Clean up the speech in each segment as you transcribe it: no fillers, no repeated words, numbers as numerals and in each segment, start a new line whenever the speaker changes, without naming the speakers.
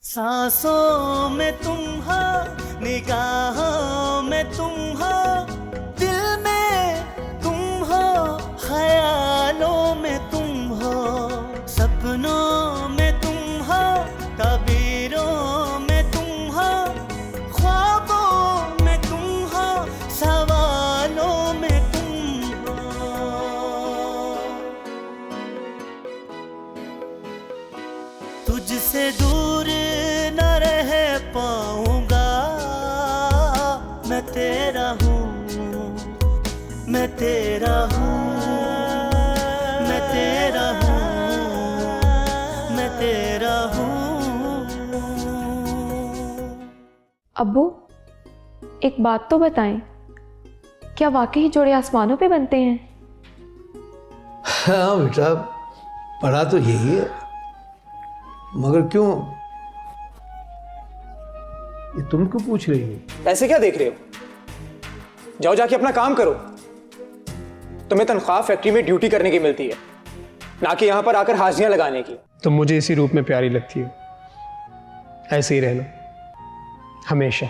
सांसों में तुम हो, निगाहों में तुम हो, दिल में तुम हो, ख्यालों में तुम हो, सपनों में तुम हो, तबीरों में तुम हो, ख्वाबों में तुम हो, सवालों में तुम हो। तुझसे दूर न रह पाऊंगा, मैं तेरा हूँ, मैं तेरा हूँ, मैं तेरा हूँ, मैं तेरा हूँ।
अब्बू, एक बात तो बताएं, क्या वाकई जोड़े आसमानों पे बनते हैं?
हाँ बेटा, पढ़ा तो यही है, मगर क्यों? ये तुम क्यों पूछ रही हो?
ऐसे क्या देख रहे हो? जाओ जाके अपना काम करो। तुम्हें तनख्वाह फैक्ट्री में ड्यूटी करने की मिलती है, ना कि यहां पर आकर हाजिरियां लगाने की। तुम मुझे इसी रूप में प्यारी लगती हो, ऐसे ही रहना हमेशा।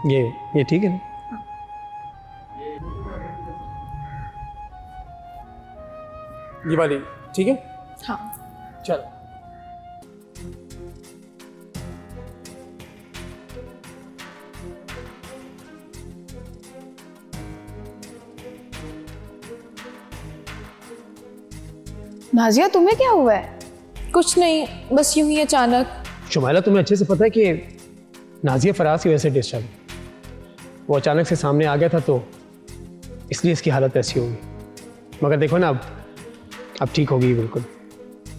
ये ठीक है ना? ये वाली ठीक है?
हाँ।
चल।
नाजिया, तुम्हें क्या हुआ है?
कुछ नहीं, बस यूं ही अचानक।
शुमाइला, तुम्हें अच्छे से पता है कि नाजिया फराज की वजह से डिस्टर्ब, वो अचानक से सामने आ गया था तो इसलिए इसकी हालत ऐसी होगी। मगर देखो ना, अब ठीक होगी बिल्कुल।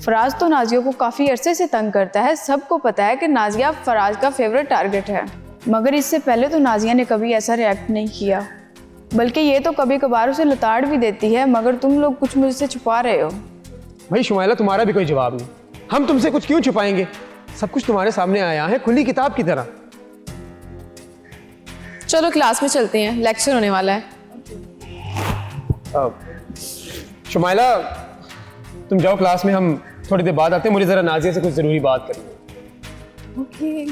फराज तो नाजिया को काफ़ी अरसे से तंग करता है। सबको पता है कि नाजिया फराज का फेवरेट टारगेट है, मगर इससे पहले तो नाजिया ने कभी ऐसा रिएक्ट नहीं किया, बल्कि ये तो कभी कभार उसे लताड़ भी देती है। मगर तुम लोग कुछ मुझसे छुपा रहे हो।
भाई शुमाइला, तुम्हारा भी कोई जवाब नहीं। हम तुमसे कुछ क्यों छुपाएंगे? सब कुछ तुम्हारे सामने आया है, खुली किताब की तरह।
चलो क्लास में चलते हैं, लेक्चर होने वाला है।
शुमाइला, तुम जाओ क्लास में, हम थोड़ी देर बाद आते हैं। मुझे जरा नाजिया से कुछ जरूरी बात करनी है।
ओके।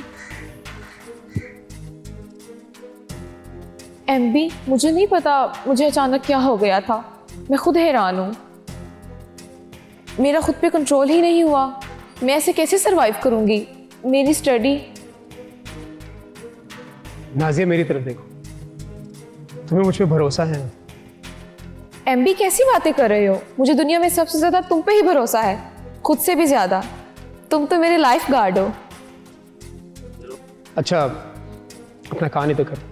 एमबी, मुझे नहीं पता मुझे अचानक क्या हो गया था। मैं खुद हैरान हूँ, मेरा खुद पे कंट्रोल ही नहीं हुआ। मैं ऐसे कैसे सरवाइव करूंगी? मेरी स्टडी।
नाजिया, मेरी तरफ देखो, तुम्हें मुझ पे भरोसा है ना?
एमबी, कैसी बातें कर रहे हो? मुझे दुनिया में सबसे ज्यादा तुम पे ही भरोसा है, खुद से भी ज्यादा। तुम तो मेरे लाइफ गार्ड हो।
अच्छा, अपना कहानी तो करो।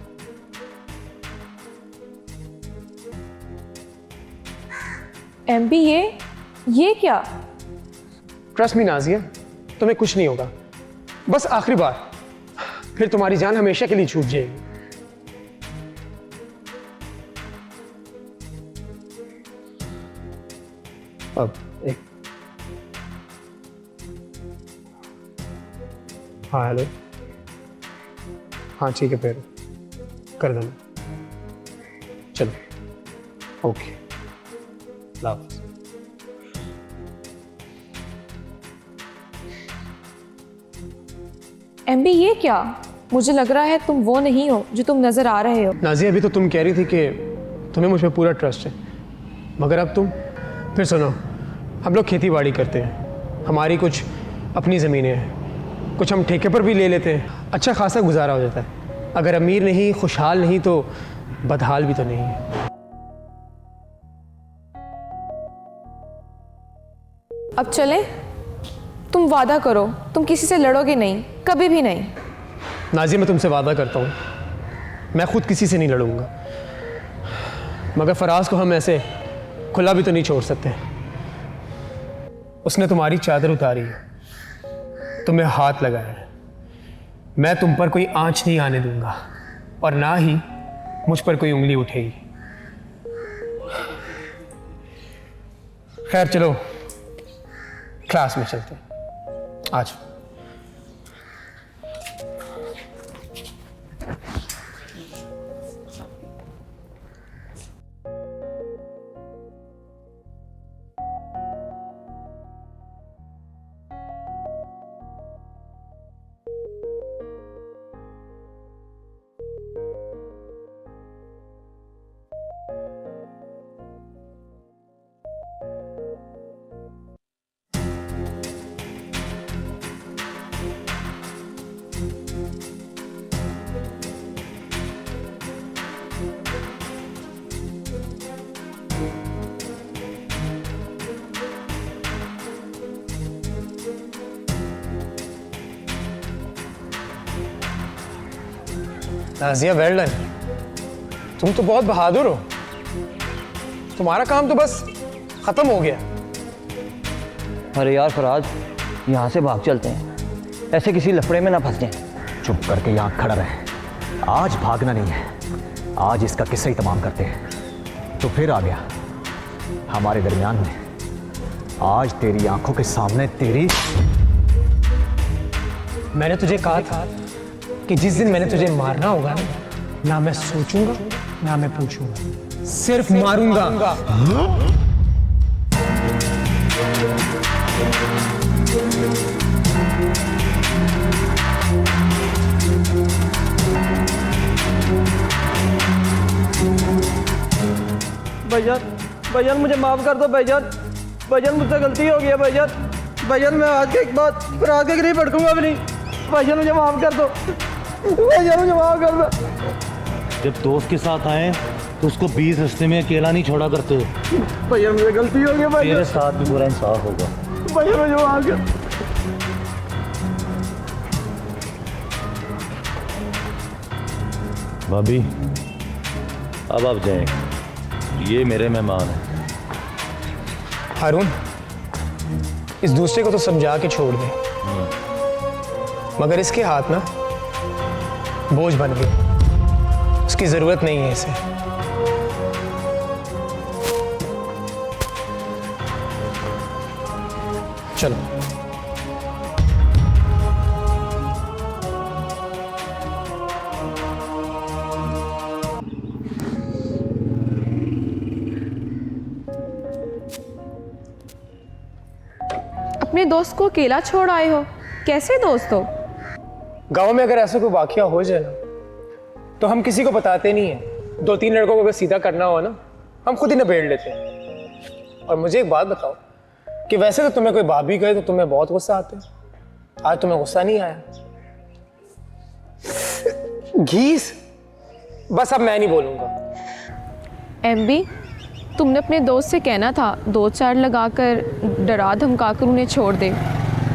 एमबी, ये क्या?
ट्रस्ट मी नाजिया, तुम्हें कुछ नहीं होगा। बस आखिरी बार, फिर तुम्हारी जान हमेशा के लिए छूट जाएगी। अब एक, हाँ हेलो, हाँ ठीक है, फिर कर देना। चलो, ओके, लव।
एमबी, ये क्या? मुझे लग रहा है तुम वो नहीं हो जो तुम नजर आ रहे हो।
नाजिया, अभी तो तुम कह रही थी कि तुम्हें मुझ पर पूरा ट्रस्ट है, मगर अब तुम फिर सुनो। हम लोग खेती बाड़ी करते हैं, हमारी कुछ अपनी ज़मीनें हैं, कुछ हम ठेके पर भी ले लेते हैं। अच्छा खासा गुजारा हो जाता है। अगर अमीर नहीं, खुशहाल नहीं, तो बदहाल भी तो नहीं है।
अब चलें? तुम वादा करो, तुम किसी से लड़ोगे नहीं, कभी भी नहीं।
नाजिया, मैं तुमसे वादा करता हूँ, मैं खुद किसी से नहीं लड़ूंगा, मगर फराज को हम ऐसे खुला भी तो नहीं छोड़ सकते। उसने तुम्हारी चादर उतारी है, तुम्हें हाथ लगाया है। मैं तुम पर कोई आंच नहीं आने दूंगा, और ना ही मुझ पर कोई उंगली उठेगी। खैर चलो, क्लास में चलते हैं। आज नाजिया वेल डन, तुम तो बहुत बहादुर हो। तुम्हारा काम तो बस खत्म हो गया।
अरे यार फराज, यहाँ से भाग चलते हैं, ऐसे किसी लफड़े में ना फंस जाएं।
चुप करके यहाँ खड़ा रहे। आज भागना नहीं है, आज इसका किस्सा ही तमाम करते हैं। तो फिर आ गया हमारे दरमियान में। आज तेरी आंखों के सामने तेरी।
मैंने तुझे कहा था कि जिस दिन मैंने तुझे मारना होगा ना मैं सोचूंगा ना मैं पूछूंगा, सिर्फ मारूंगा।
भाईजान मुझे माफ कर दो भाईजान मुझसे गलती हो गई है भाईजान मैं आज के एक बात फिर आगे नहीं भड़कूंगा भी नहीं। भाईजान मुझे माफ कर दो, भाईजान मुझे माफ कर दो।
जब दोस्त के साथ आए तो उसको 20 रास्ते में अकेला नहीं छोड़ा करते।
भाईजान मुझे गलती हो गई भाईजान।
तेरे साथ भी पूरा इंसाफ होगा।
भाईजान मुझे माफ कर।
भाभी अब आप जाएं, ये मेरे मेहमान हैं।
हारून, इस दूसरे को तो समझा के छोड़ दे, मगर इसके हाथ ना बोझ बन गए। उसकी जरूरत नहीं है इसे। चलो।
अपने दोस्त को अकेला छोड़ आए हो, कैसे दोस्त हो?
गांव में अगर ऐसा कोई वाकया हो जाए ना तो हम किसी को बताते नहीं है। 2-3 लड़कों को अगर सीधा करना हो ना हम खुद ही निबेड़ लेते हैं। और मुझे एक बात बताओ कि वैसे तो तुम्हें कोई भाभी कहे तो तुम्हें बहुत गुस्सा आता है, आज तुम्हें गुस्सा नहीं आया? घीस, बस अब मैं नहीं बोलूंगा।
एमबी, तुमने अपने दोस्त से कहना था 2-4 लगाकर डरा धमका कर उन्हें छोड़ दे,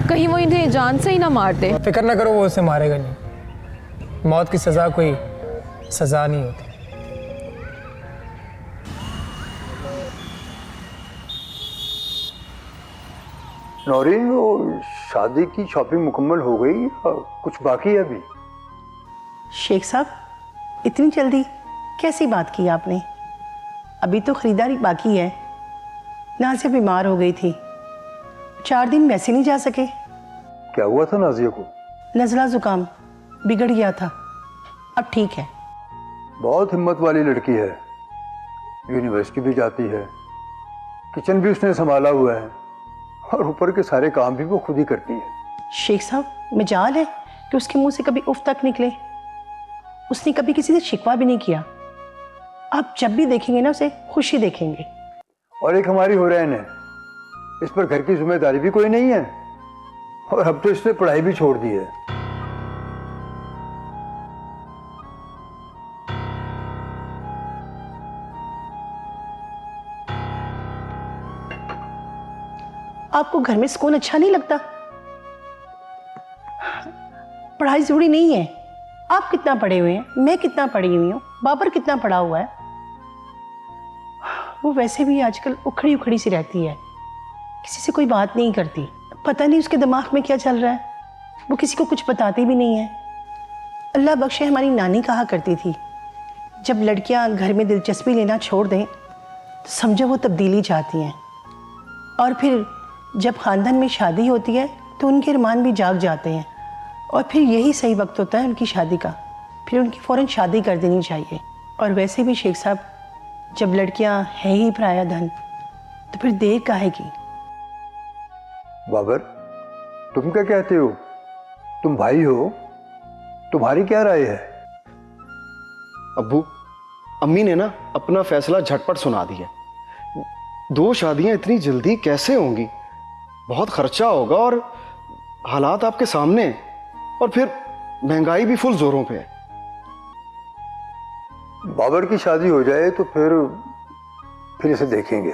कहीं वो इन्हें जान से ही ना मार दे।
फिक्र ना करो, वो उसे मारेगा नहीं। मौत की सजा कोई सजा नहीं होती।
नौरीन, वो शादी की शॉपिंग मुकम्मल हो गई या कुछ बाकी है अभी?
शेख साहब, इतनी जल्दी कैसी बात की आपने? अभी तो खरीदारी बाकी है। नाजिया बीमार हो गई थी, 4 दिन वैसे नहीं जा सके।
क्या हुआ था नाजिया को?
नज़ला ज़ुकाम बिगड़ गया था, अब ठीक है।
बहुत हिम्मत वाली लड़की है, यूनिवर्सिटी भी जाती है, किचन भी उसने संभाला हुआ है और ऊपर के सारे काम भी वो खुद ही करती है।
शेख साहब, मजाल है कि उसके मुंह से कभी उफ तक निकले। उसने कभी किसी से शिकवा भी नहीं किया। आप जब भी देखेंगे ना उसे खुशी देखेंगे।
और एक हमारी हुरैन है, इस पर घर की जिम्मेदारी भी कोई नहीं है और अब तो इसने पढ़ाई भी छोड़ दी है।
आपको घर में सुकून अच्छा नहीं लगता? पढ़ाई जरूरी नहीं है। आप कितना पढ़े हुए हैं, मैं कितना पढ़ी हुई हूँ, बाबर कितना पढ़ा हुआ है। वो वैसे भी आजकल उखड़ी उखड़ी सी रहती है, किसी से कोई बात नहीं करती। पता नहीं उसके दिमाग में क्या चल रहा है, वो किसी को कुछ बताती भी नहीं है। अल्लाह बख्शे, हमारी नानी कहा करती थी, जब लड़कियां घर में दिलचस्पी लेना छोड़ दें तो समझो वो तब्दीली चाहती हैं। और फिर जब ख़ानदान में शादी होती है तो उनके अरमान भी जाग जाते हैं और फिर यही सही वक्त होता है उनकी शादी का। फिर उनकी फ़ौरन शादी कर देनी चाहिए। और वैसे भी शेख साहब, जब लड़कियां हैं ही पराया धन तो फिर देर काहे की।
बाबर, तुम क्या कहते हो? तुम भाई हो, तुम्हारी क्या राय है?
अब्बू, अम्मी ने ना अपना फैसला झटपट सुना दिया। 2 शादियां इतनी जल्दी कैसे होंगी? बहुत खर्चा होगा और हालात आपके सामने, और फिर महंगाई भी फुल जोरों पे है।
बाबर की शादी हो जाए तो फिर इसे देखेंगे।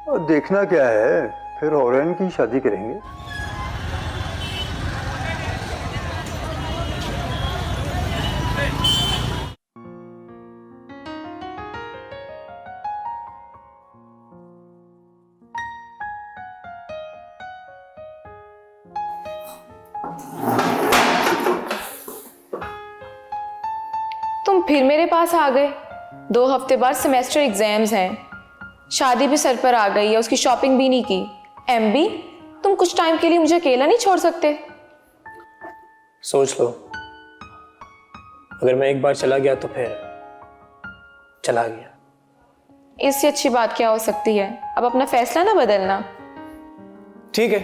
और देखना क्या है, फिर औरन की शादी करेंगे।
फिर मेरे पास आ गए। 2 हफ्ते बाद सेमेस्टर एग्जाम्स हैं, शादी भी सर पर आ गई है, उसकी शॉपिंग भी नहीं की। एमबी, तुम कुछ टाइम के लिए मुझे अकेला नहीं छोड़ सकते?
सोच लो, अगर मैं एक बार चला गया तो फिर चला गया।
इससे अच्छी बात क्या हो सकती है? अब अपना फैसला ना बदलना।
ठीक है,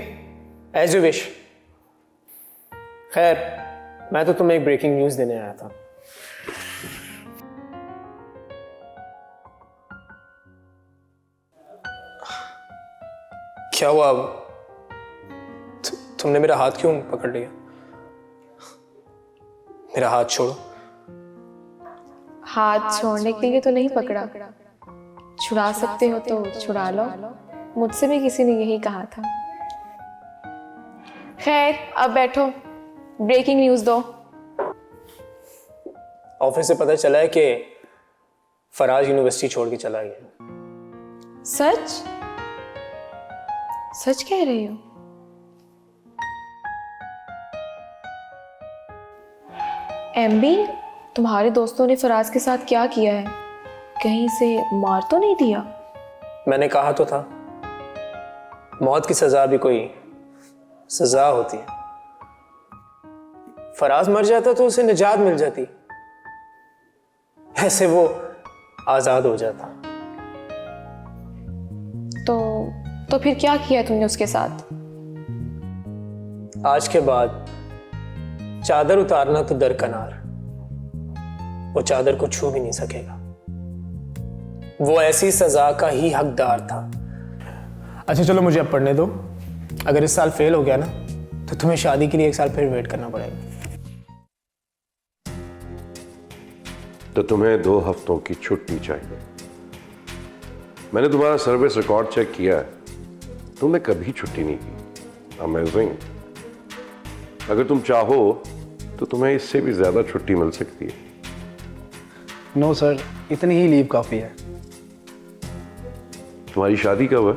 एज यू विश। खैर, मैं तो तुम्हें एक ब्रेकिंग न्यूज़ देने आया था। क्या हुआ? तुमने मेरा हाथ क्यों पकड़ लिया? मेरा हाथ छोड़ो।
हाथ छोड़ने के लिए तो नहीं पकड़ा, छुड़ा सकते हो तो छुड़ा लो। मुझसे भी किसी ने यही कहा था। खैर, अब बैठो, ब्रेकिंग न्यूज़ दो।
ऑफिस से पता चला है कि फराज यूनिवर्सिटी छोड़ के चला गया।
सच? सच कह रही हो? एमबी, तुम्हारे दोस्तों ने फराज के साथ क्या किया है? कहीं से मार तो नहीं दिया?
मैंने कहा तो था, मौत की सजा भी कोई सजा होती है। फराज मर जाता तो उसे निजात मिल जाती, ऐसे वो आजाद हो जाता।
तो फिर क्या किया तुमने उसके साथ?
आज के बाद चादर उतारना तो दरकनार, वो चादर को छू भी नहीं सकेगा। वो ऐसी सजा का ही हकदार था। अच्छा चलो, मुझे अब पढ़ने दो। अगर इस साल फेल हो गया ना तो तुम्हें शादी के लिए 1 साल फिर वेट करना पड़ेगा।
तो तुम्हें 2 हफ्तों की छुट्टी चाहिए। मैंने तुम्हारा सर्विस रिकॉर्ड चेक किया है, तुमने कभी छुट्टी नहीं की। अमेजिंग। अगर तुम चाहो तो तुम्हें इससे भी ज्यादा छुट्टी मिल सकती है।
नो सर, इतनी ही लीव काफ़ी है।
तुम्हारी शादी कब है?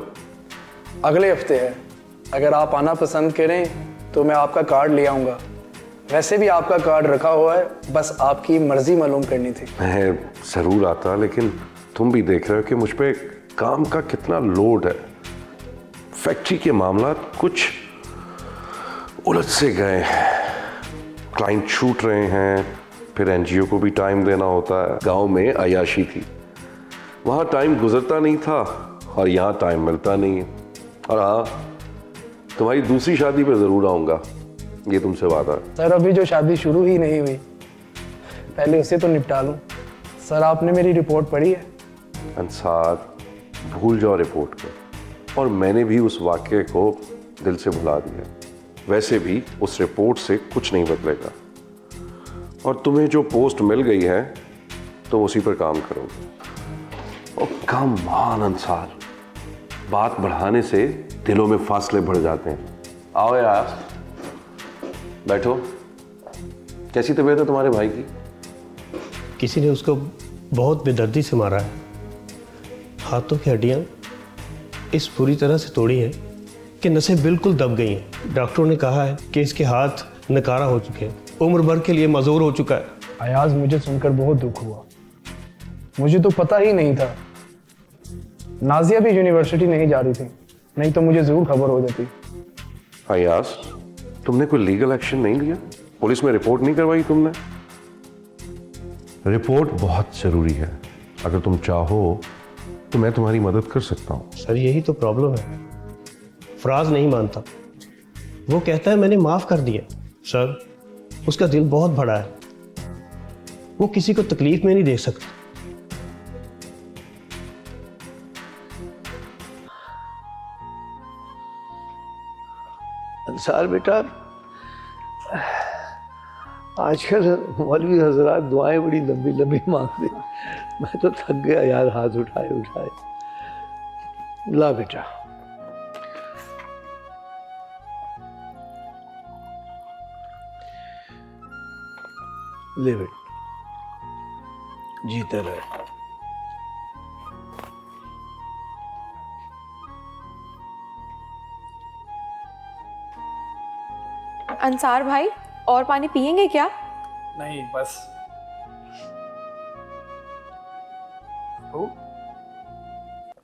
अगले हफ्ते है। अगर आप आना पसंद करें तो मैं आपका कार्ड ले आऊँगा। वैसे भी आपका कार्ड रखा हुआ है, बस आपकी मर्जी मालूम करनी थी।
मैं जरूर आता, लेकिन तुम भी देख रहे हो कि मुझ पे काम का कितना लोड है। फैक्ट्री के मामला कुछ उलझ से गए, क्लाइंट छूट रहे हैं, फिर एनजीओ को भी टाइम देना होता है। गांव में अयाशी थी, वहां टाइम गुजरता नहीं था और यहाँ टाइम मिलता नहीं है। और हाँ, तुम्हारी दूसरी शादी पे जरूर आऊंगा, ये तुमसे वादा है।
सर, अभी जो शादी शुरू ही नहीं हुई, पहले उसे तो निपटा लूं। सर, आपने मेरी रिपोर्ट पढ़ी है?
अंसार, भूल जाओ रिपोर्ट को, और मैंने भी उस वाक्य को दिल से भुला दिया। वैसे भी उस रिपोर्ट से कुछ नहीं बदलेगा, और तुम्हें जो पोस्ट मिल गई है तो उसी पर काम करोगे। और कम ऑन अंसार, बात बढ़ाने से दिलों में फासले बढ़ जाते हैं। आओ यार, बैठो। कैसी तबीयत है तुम्हारे भाई की?
किसी ने उसको बहुत बेदर्दी से मारा है। हाथों की हड्डियां इस पूरी तरह से तोड़ी हैं कि नसें बिल्कुल दब गई हैं। डॉक्टरों ने कहा है कि इसके हाथ नकारा हो चुके हैं, उम्र भर के लिए मजूर हो चुका है।
अयाज, मुझे सुनकर बहुत दुख हुआ। मुझे तो पता ही नहीं था। नाजिया भी यूनिवर्सिटी नहीं जा रही थी, नहीं तो मुझे जरूर खबर हो जाती।
अयाज, तुमने कोई लीगल एक्शन नहीं लिया? पुलिस में रिपोर्ट नहीं करवाई तुमने? रिपोर्ट बहुत जरूरी है। अगर तुम चाहो तो मैं तुम्हारी मदद कर सकता हूँ।
सर, यही तो प्रॉब्लम है। फराज नहीं मानता। वो कहता है मैंने माफ कर दिया। सर, उसका दिल बहुत बड़ा है, वो किसी को तकलीफ में नहीं देख सकता।
अंसार बेटा, आजकल मौलवी हजरात दुआएं बड़ी लंबी लंबी मांगते, मैं तो थक गया यार हाथ उठाए उठाए। ला बेटा, ले बेटा, जीते रहे।
अंसार भाई, और पानी पियेंगे क्या?
नहीं, बस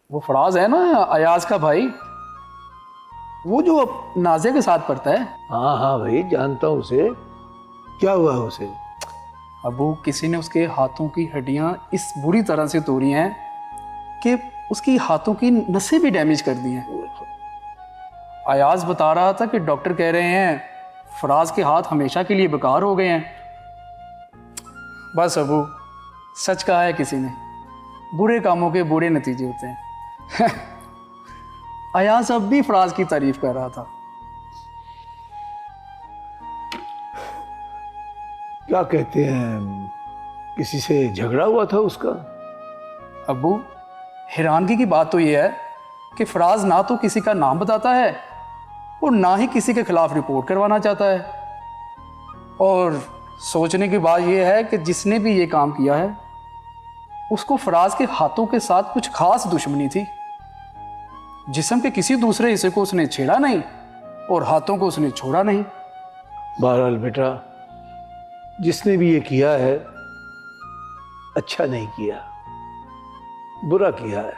वो फराज है ना, अयाज का भाई, वो जो नाजिया के साथ पढ़ता है।
हाँ हाँ भाई, जानता हूँ उसे। क्या हुआ उसे?
अबू, किसी ने उसके हाथों की हड्डियां इस बुरी तरह से तोड़ी हैं कि उसकी हाथों की नसें भी डैमेज कर दी हैं। अयाज बता रहा था कि डॉक्टर कह रहे हैं फराज के हाथ हमेशा के लिए बेकार हो गए हैं। बस अबू, सच कहा है किसी ने, बुरे कामों के बुरे नतीजे होते हैं। अयाज अब भी फराज की तारीफ कर रहा था।
क्या कहते हैं, किसी से झगड़ा हुआ था उसका?
अबू, हैरानगी की बात तो यह है कि फराज ना तो किसी का नाम बताता है और ना ही किसी के खिलाफ रिपोर्ट करवाना चाहता है। और सोचने की बात यह है कि जिसने भी ये काम किया है उसको फराज के हाथों के साथ कुछ खास दुश्मनी थी। जिस्म के किसी दूसरे हिस्से को उसने छेड़ा नहीं और हाथों को उसने छोड़ा नहीं।
बहरहाल बेटा, जिसने भी ये किया है अच्छा नहीं किया, बुरा किया है।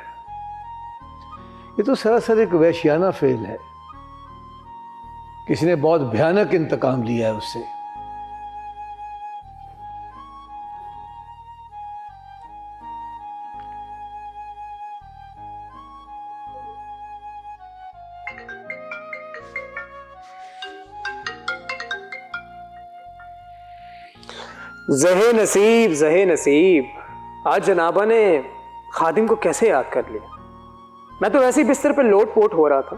ये तो सरासर एक वैश्याना फेल है। किसी ने बहुत भयानक इंतकाम लिया है उससे।
ज़हे नसीब, ज़हे नसीब, आज जनाबा ने खादिम को कैसे याद कर लिया। मैं तो वैसे ही बिस्तर पे लोट पोट हो रहा था।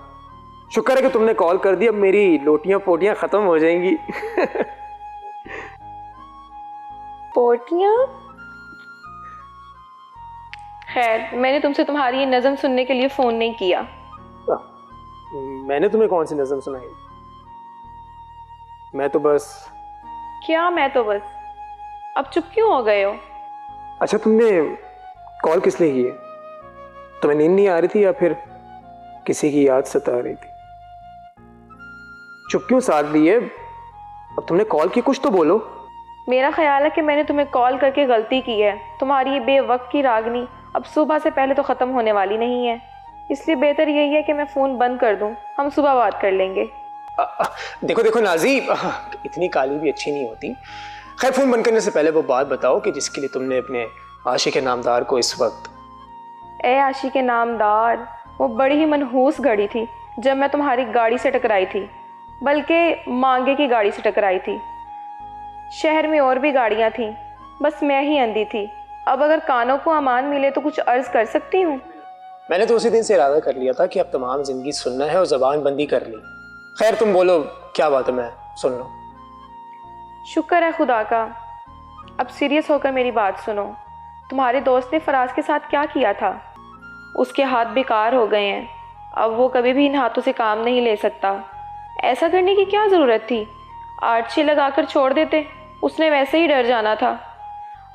शुक्र है कि तुमने कॉल कर दी, अब मेरी लोटियां पोटियां खत्म हो जाएंगी।
पोटियां? खैर, मैंने तुमसे तुम्हारी ये नज़म सुनने के लिए फ़ोन नहीं किया।
मैंने तुम्हें कौन सी नज़म सुनाई? मैं तो बस
अब चुप क्यों हो गए हो?
अच्छा, तुमने कॉल किस लिए की है? तुम्हें नींद नहीं आ रही थी या फिर किसी की याद सता रही थी? चुप क्यों साध ली है? अब तुमने कॉल की, कुछ तो बोलो।
मेरा ख्याल है कि मैंने तुम्हें कॉल करके गलती की है। तुम्हारी ये बेवक्त की रागनी अब सुबह से पहले तो ख़त्म होने वाली नहीं है, इसलिए बेहतर यही है कि मैं फ़ोन बंद कर दूं। हम सुबह बात कर लेंगे।
देखो देखो नाज़ी, इतनी काली भी अच्छी नहीं होती। खैर, फ़ोन बंद करने से पहले वो बात बताओ कि जिसके लिए तुमने अपने आशिक नामदार को इस वक्त।
ए आशिक नामदार, वो बड़ी ही मनहूस घड़ी थी जब मैं तुम्हारी गाड़ी से टकराई थी, बल्कि मांगे की गाड़ी से टकराई थी। शहर में और भी गाड़ियाँ थीं, बस मैं ही अंधी थी। अब अगर कानों को अमान मिले तो कुछ अर्ज कर सकती हूँ।
मैंने तो उसी दिन से इरादा कर लिया था कि अब तमाम ज़िंदगी सुनना है और ज़बान बंदी कर ली। खैर, तुम बोलो क्या बात है, मैं सुन लूँ।
शुक्र है खुदा का। अब सीरियस होकर मेरी बात सुनो। तुम्हारे दोस्त ने फराज के साथ क्या किया था? उसके हाथ बेकार हो गए हैं। अब वो कभी भी इन हाथों से काम नहीं ले सकता। ऐसा करने की क्या ज़रूरत थी? आर्ची लगाकर छोड़ देते, उसने वैसे ही डर जाना था।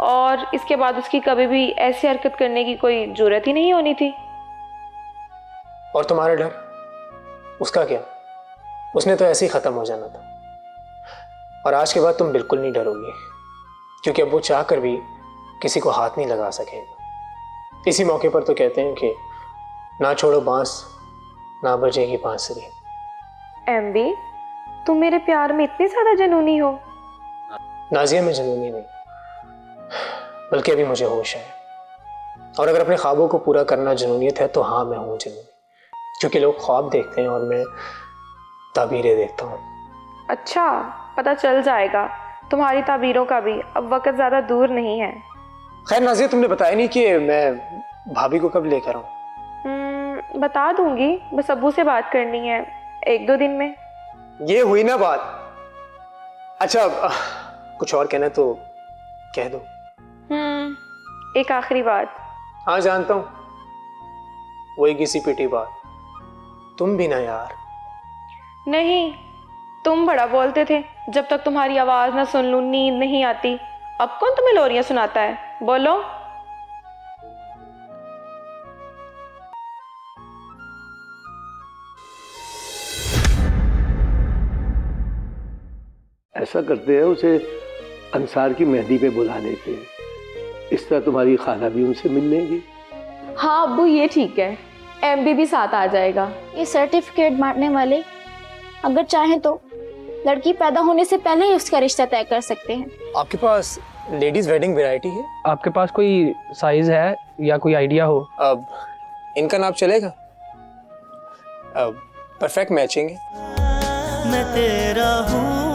और इसके बाद उसकी कभी भी ऐसी हरकत करने की कोई ज़रूरत ही नहीं होनी थी।
और तुम्हारा डर, उसका क्या? उसने तो ऐसे ही ख़त्म हो जाना था। और आज के बाद तुम बिल्कुल नहीं डरोगी, क्योंकि अब वो चाह कर भी किसी को हाथ नहीं लगा सकेगा। इसी मौके पर तो कहते हैं कि ना छोड़ो बांस, ना बजेगी बांसुरी।
एमबी, तुम मेरे प्यार में इतनी ज़्यादा जनूनी हो?
नाज़िया में जनूनी नहीं, बल्कि अभी मुझे होश है। और अगर अपने ख्वाबों को पूरा करना जनूनियत है तो हाँ, मैं हूँ जनूनी, क्योंकि लोग ख्वाब देखते हैं और मैं ताबीरें देखता हूँ।
अच्छा, पता चल जाएगा तुम्हारी ताबीरों का भी। अब वक्त ज़्यादा दूर नहीं है।
खैर नाज़िया, तुमने बताया नहीं कि मैं भाभी को कब लेकर आऊँ?
बता दूंगी, बस अब्बू से बात करनी है 1-2 दिन में।
ये हुई ना बात। अच्छा, कुछ और कहना तो कह दो।
एक आखिरी बात।
हाँ जानता हूँ, वही घिसी पिटी बात। तुम भी ना यार।
नहीं, तुम बड़ा बोलते थे। जब तक तुम्हारी आवाज़ ना सुन लूँ नींद नहीं आती। अब कौन तुम्हें लोरियां सुनाता है? बोलो।
ऐसा करते हैं, उसे अंसार की मेहंदी पे बुला लेते हैं। इस तरह तुम्हारी खाला भी उनसे मिल लेंगी।
हाँ अब्बू ये ठीक है, एमबी भी साथ आ जाएगा।
ये सर्टिफिकेट बांटने वाले अगर चाहें तो लड़की पैदा होने से पहले ही उसका रिश्ता तय कर सकते हैं।
आपके पास लेडीज वेडिंग वैरायटी है?
आपके पास कोई साइज है या कोई आइडिया हो?
अब इनका नाप चलेगा? अब परफेक्ट मैचिंग है।
मैं तेरा हूँ